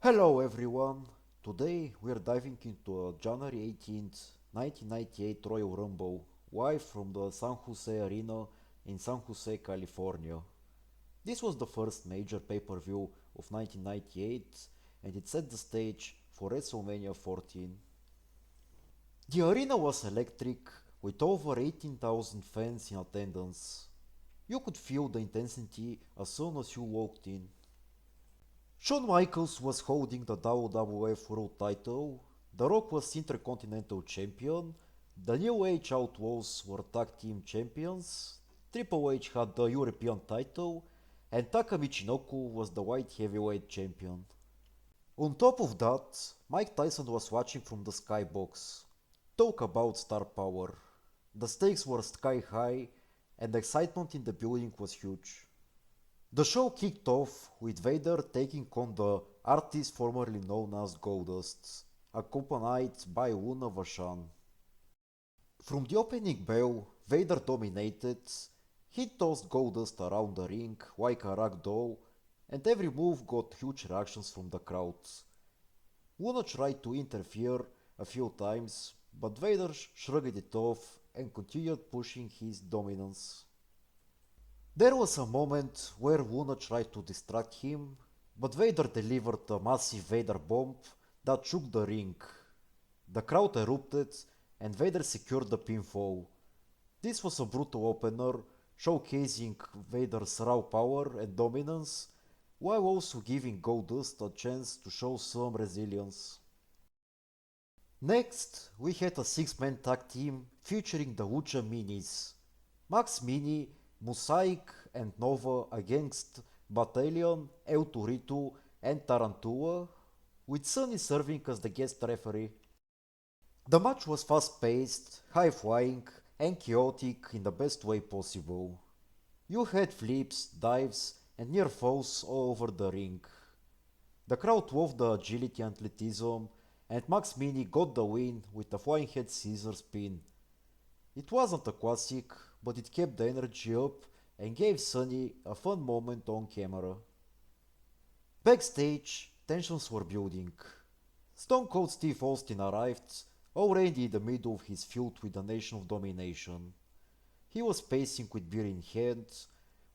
Hello everyone! Today we are diving into a January 18th, 1998 Royal Rumble, live from the San Jose Arena in San Jose, California. This was the first major pay-per-view of 1998 and it set the stage for WrestleMania 14. The arena was electric with over 18,000 fans in attendance. You could feel the intensity as soon as you walked in. Shawn Michaels was holding the WWF World title, The Rock was Intercontinental Champion, the New Age Outlaws were Tag Team Champions, Triple H had the European title, and Taka Michinoku was the White Heavyweight Champion. On top of that, Mike Tyson was watching from the skybox. Talk about star power. The stakes were sky high, and the excitement in the building was huge. The show kicked off with Vader taking on the artist formerly known as Goldust, accompanied by Luna Vachon. From the opening bell, Vader dominated. He tossed Goldust around the ring like a rag doll, and every move got huge reactions from the crowd. Luna tried to interfere a few times, but Vader shrugged it off and continued pushing his dominance. There was a moment where Luna tried to distract him, but Vader delivered a massive Vader bomb that shook the ring. The crowd erupted and Vader secured the pinfall. This was a brutal opener, showcasing Vader's raw power and dominance, while also giving Goldust a chance to show some resilience. Next, we had a six-man tag team featuring the Lucha Minis. Max Mini, Mosaic and Nova against Battalion, El Torito and Tarantula, with Sunny serving as the guest referee. The match was fast-paced, high-flying and chaotic in the best way possible. You had flips, dives and near falls all over the ring. The crowd loved the agility and athleticism, and Max Mini got the win with a flying head scissor spin. It wasn't a classic, but it kept the energy up and gave Sunny a fun moment on camera. Backstage, tensions were building. Stone Cold Steve Austin arrived, already in the middle of his feud with the Nation of Domination. He was pacing with beer in hand,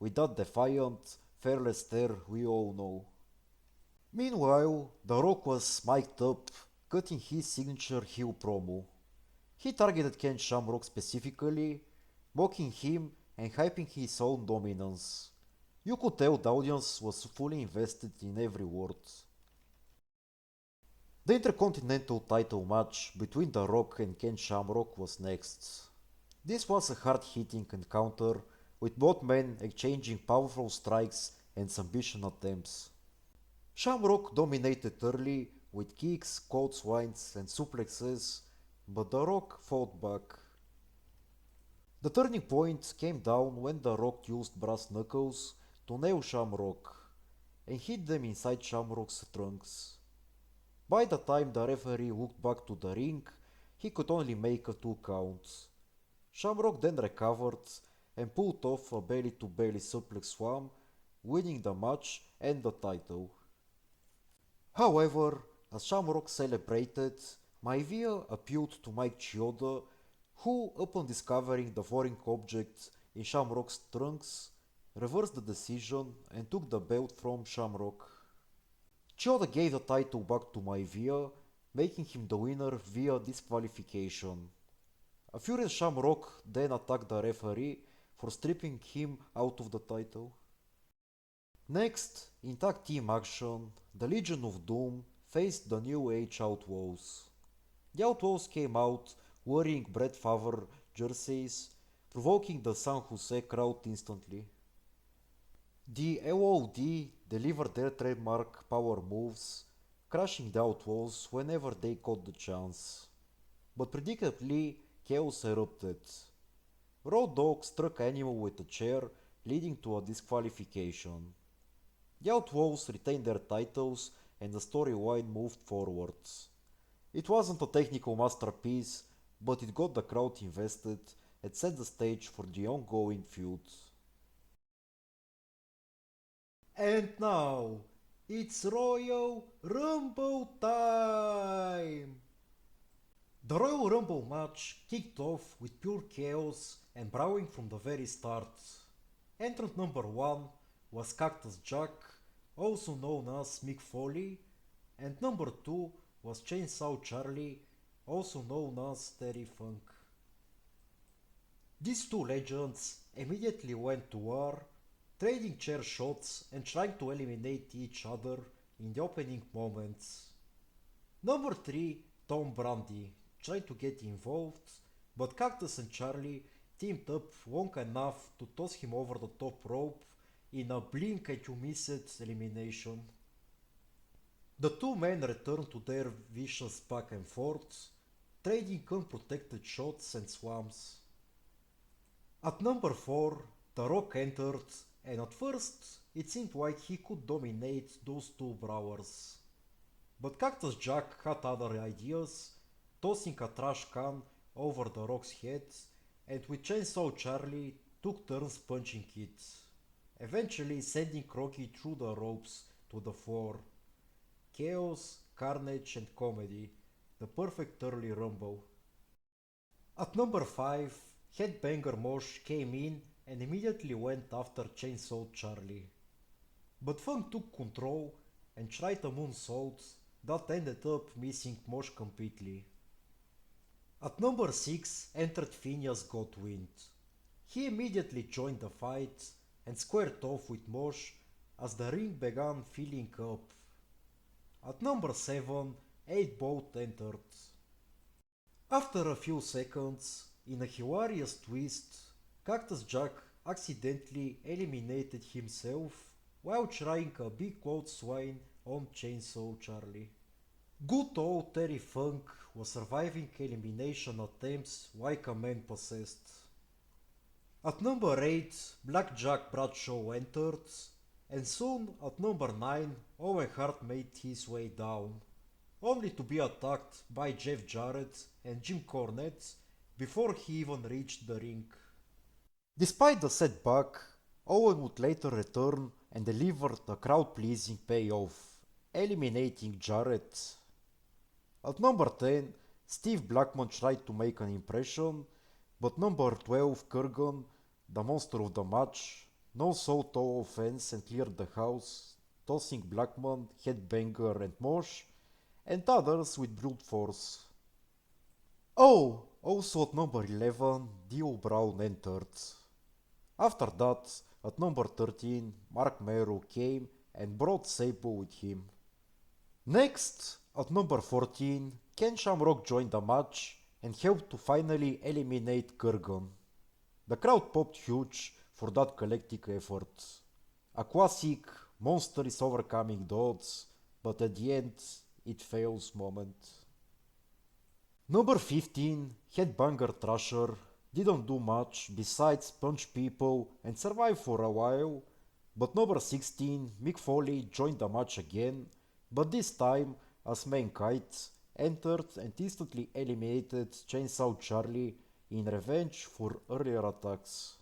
with that defiant, fearless stare we all know. Meanwhile, The Rock was mic'd up, cutting his signature heel promo. He targeted Ken Shamrock specifically, mocking him and hyping his own dominance. You could tell the audience was fully invested in every word. The Intercontinental title match between The Rock and Ken Shamrock was next. This was a hard-hitting encounter, with both men exchanging powerful strikes and submission attempts. Shamrock dominated early with kicks, clotheslines and suplexes, but The Rock fought back. The turning point came down when The Rock used brass knuckles to nail Shamrock and hit them inside Shamrock's trunks. By the time the referee looked back to the ring, he could only make a 2 count. Shamrock then recovered and pulled off a belly-to-belly suplex slam, winning the match and the title. However, as Shamrock celebrated, Maivia appealed to Mike Chioda, who, upon discovering the foreign object in Shamrock's trunks, reversed the decision and took the belt from Shamrock. Chioda gave the title back to Maivia, making him the winner via disqualification. A furious Shamrock then attacked the referee for stripping him out of the title. Next, in tag team action, the Legion of Doom faced the New Age Outlaws. The Outlaws came out wearing Brett Favre jerseys, provoking the San Jose crowd instantly. The LOD delivered their trademark power moves, crushing the Outlaws whenever they got the chance. But predictably, chaos erupted. Road Dogg struck Animal with a chair, leading to a disqualification. The Outlaws retained their titles and the storyline moved forwards. It wasn't a technical masterpiece, but it got the crowd invested and set the stage for the ongoing feud. And now, It's Royal Rumble time! The Royal Rumble match kicked off with pure chaos and brawling from the very start. Entrant number 1 was Cactus Jack, also known as Mick Foley, and number 2 was Chainsaw Charlie, also known as Terry Funk. These two legends immediately went to war, trading chair shots and trying to eliminate each other in the opening moments. Number 3, Tom Brandy, tried to get involved, but Cactus and Charlie teamed up long enough to toss him over the top rope in a blink and you miss it elimination. The two men returned to their vicious back and forth, trading unprotected shots and swamps. At number 4, The Rock entered, and at first it seemed like he could dominate those two brawlers. But Cactus Jack had other ideas, tossing a trash can over The Rock's head, and with Chainsaw Charlie took turns punching it, eventually sending Rocky through the ropes to the floor. Chaos, carnage and comedy, the perfect early rumble. At number 5, Headbanger Mosh came in and immediately went after Chainsaw Charlie. But Funk took control and tried a moonsault that ended up missing Mosh completely. At number 6 entered Phineas Godwind. He immediately joined the fight and squared off with Mosh as the ring began filling up. At number 7, 8 Bolt entered. After a few seconds, in a hilarious twist, Cactus Jack accidentally eliminated himself while trying a big clothesline on Chainsaw Charlie. Good old Terry Funk was surviving elimination attempts like a man possessed. At number 8, Blackjack Bradshaw entered, and soon at number 9, Owen Hart made his way down, only to be attacked by Jeff Jarrett and Jim Cornette before he even reached the ring. Despite the setback, Owen would later return and deliver the crowd-pleasing payoff, eliminating Jarrett. At number 10, Steve Blackman tried to make an impression, but number 12, Kurgan, the monster of the match, no sought all offense and cleared the house, tossing Blackman, Headbanger and Mosh, and others with brute force. Oh, also at number 11, Dio Brown entered. After that, at number 13, Mark Mero came and brought Sable with him. Next, at number 14, Ken Shamrock joined the match and helped to finally eliminate Kurgan. The crowd popped huge for that collective effort. A classic monster is overcoming the odds, but at the end it fails moment. Number 15, Headbanger Thrasher, didn't do much besides punch people and survive for a while, but number 16, Mick Foley joined the match again, but this time as Mankind entered and instantly eliminated Chainsaw Charlie in revenge for earlier attacks.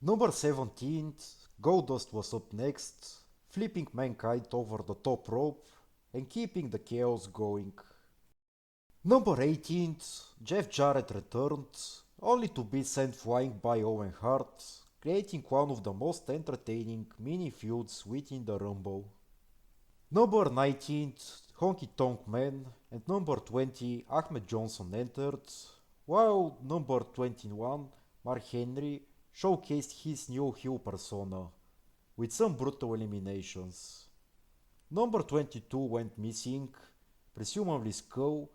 Number 17, Goldust was up next, flipping Mankind over the top rope and keeping the chaos going. Number 18, Jeff Jarrett returned, only to be sent flying by Owen Hart, creating one of the most entertaining mini feuds within the Rumble. Number 19, Honky Tonk Man, and number 20, Ahmed Johnson entered, while number 21, Mark Henry, showcased his new heel persona, with some brutal eliminations. Number 22 went missing, presumably Skull,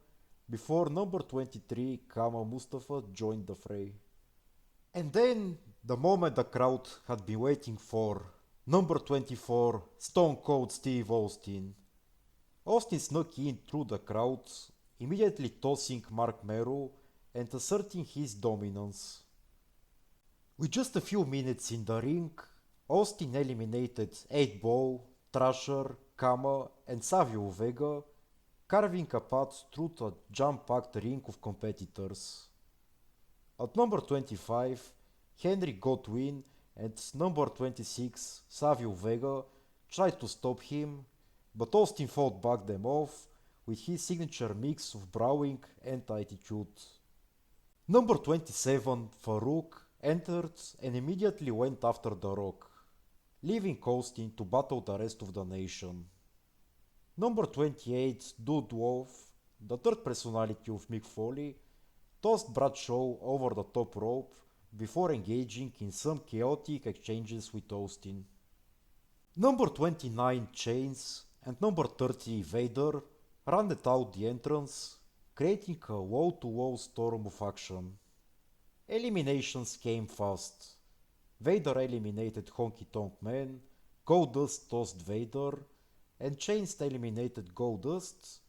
before number 23, Kama Mustafa, joined the fray. And then, the moment the crowd had been waiting for, number 24, Stone Cold Steve Austin. Austin snuck in through the crowd, immediately tossing Mark Mero and asserting his dominance. With just a few minutes in the ring, Austin eliminated 8-Ball, Thrasher, Kama and Savio Vega, carving a path through the jam-packed ring of competitors. At number 25, Henry Godwin and number 26, Savio Vega, tried to stop him, but Austin fought back them off with his signature mix of brawling and attitude. Number 27, Farouk, entered and immediately went after The Rock, leaving Austin to battle the rest of the nation. Number 28, Dude Wolf, the third personality of Mick Foley, tossed Bradshaw over the top rope before engaging in some chaotic exchanges with Austin. Number 29, Chains, and number 30, Vader, rounded out the entrance, creating a wall-to-wall storm of action. Eliminations came fast. Vader eliminated Honky Tonk Man, Goldust tossed Vader, and Chains eliminated Goldust,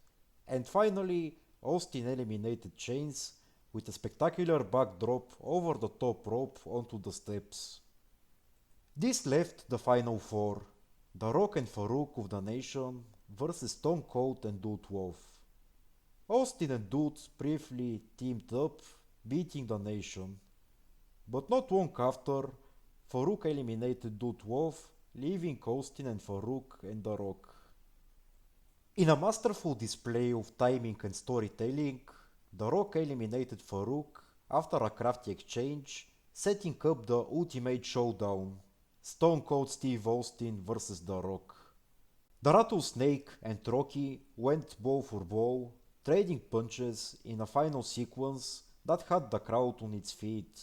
and finally Austin eliminated Chains with a spectacular backdrop over the top rope onto the steps. This left the final four, The Rock and Farouk of the Nation versus Stone Cold and Dude Wolf. Austin and Dude briefly teamed up, beating the Nation. But not long after, Farouk eliminated Dude Wolf, leaving Austin and Farouk and The Rock. In a masterful display of timing and storytelling, The Rock eliminated Farouk after a crafty exchange, setting up the Ultimate Showdown, Stone Cold Steve Austin vs. The Rock. The Rattlesnake and Rocky went ball for ball, trading punches in a final sequence that had the crowd on its feet.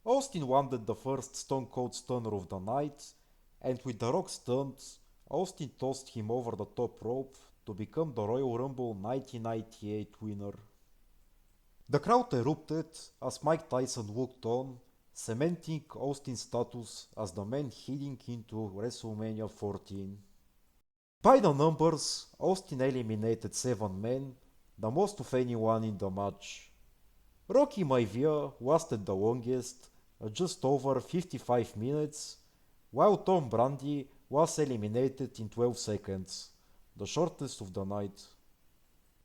Austin landed the first Stone Cold Stunner of the night, and with The Rock stunned, Austin tossed him over the top rope to become the Royal Rumble 1998 winner. The crowd erupted as Mike Tyson walked on, cementing Austin's status as the man heading into WrestleMania 14. By the numbers, Austin eliminated 7 men, the most of anyone in the match. Rocky Maivia lasted the longest, just over 55 minutes, while Tom Brady was eliminated in 12 seconds, the shortest of the night.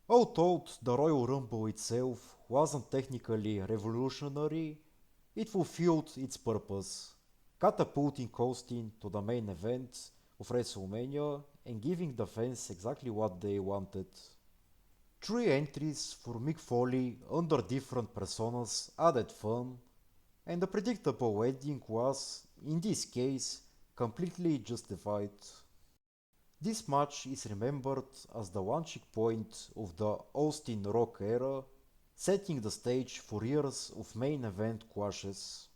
All told, the Royal Rumble itself wasn't technically revolutionary, it fulfilled its purpose, catapulting Austin to the main event of WrestleMania and giving the fans exactly what they wanted. 3 entries for Mick Foley under different personas added fun, and the predictable ending was, in this case, completely justified. This match is remembered as the launching point of the Austin Rock era, setting the stage for years of main event clashes.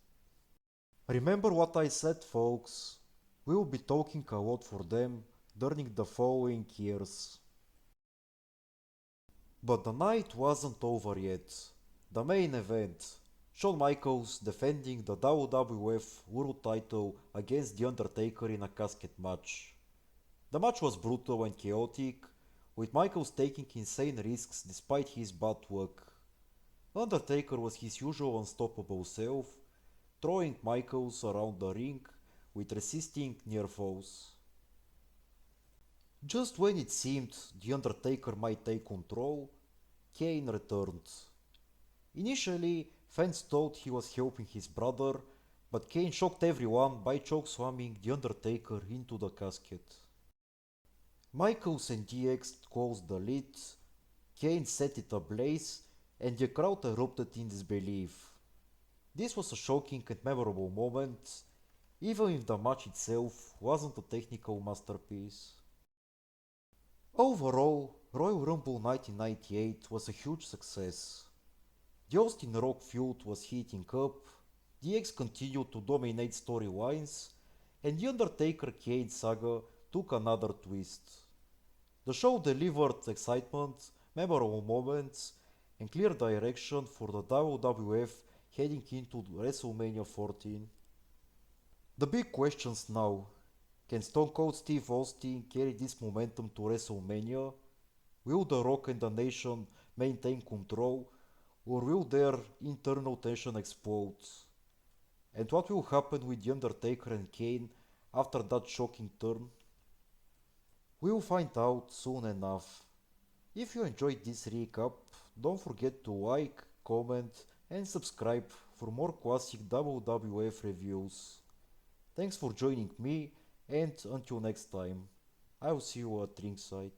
Remember what I said, folks, we will be talking a lot for them during the following years. But the night wasn't over yet. The main event, Shawn Michaels defending the WWF World title against The Undertaker in a casket match. The match was brutal and chaotic, with Michaels taking insane risks despite his bad luck. Undertaker was his usual unstoppable self, throwing Michaels around the ring with resisting near falls. Just when it seemed The Undertaker might take control, Kane returned. Initially, fans thought he was helping his brother, but Kane shocked everyone by chokeslamming The Undertaker into the casket. Michaels and DX closed the lid, Kane set it ablaze, and the crowd erupted in disbelief. This was a shocking and memorable moment, even if the match itself wasn't a technical masterpiece. Overall, Royal Rumble 1998 was a huge success. The Austin Rock feud was heating up, DX continued to dominate storylines, and The Undertaker Kane saga took another twist. The show delivered excitement, memorable moments, and clear direction for the WWF heading into WrestleMania 14. The big questions now: can Stone Cold Steve Austin carry this momentum to WrestleMania? Will The Rock and the Nation maintain control, or will their internal tension explode? And what will happen with The Undertaker and Kane after that shocking turn? We'll find out soon enough. If you enjoyed this recap, don't forget to like, comment, and subscribe for more classic WWF reviews. Thanks for joining me, And until next time, I will see you at ringside.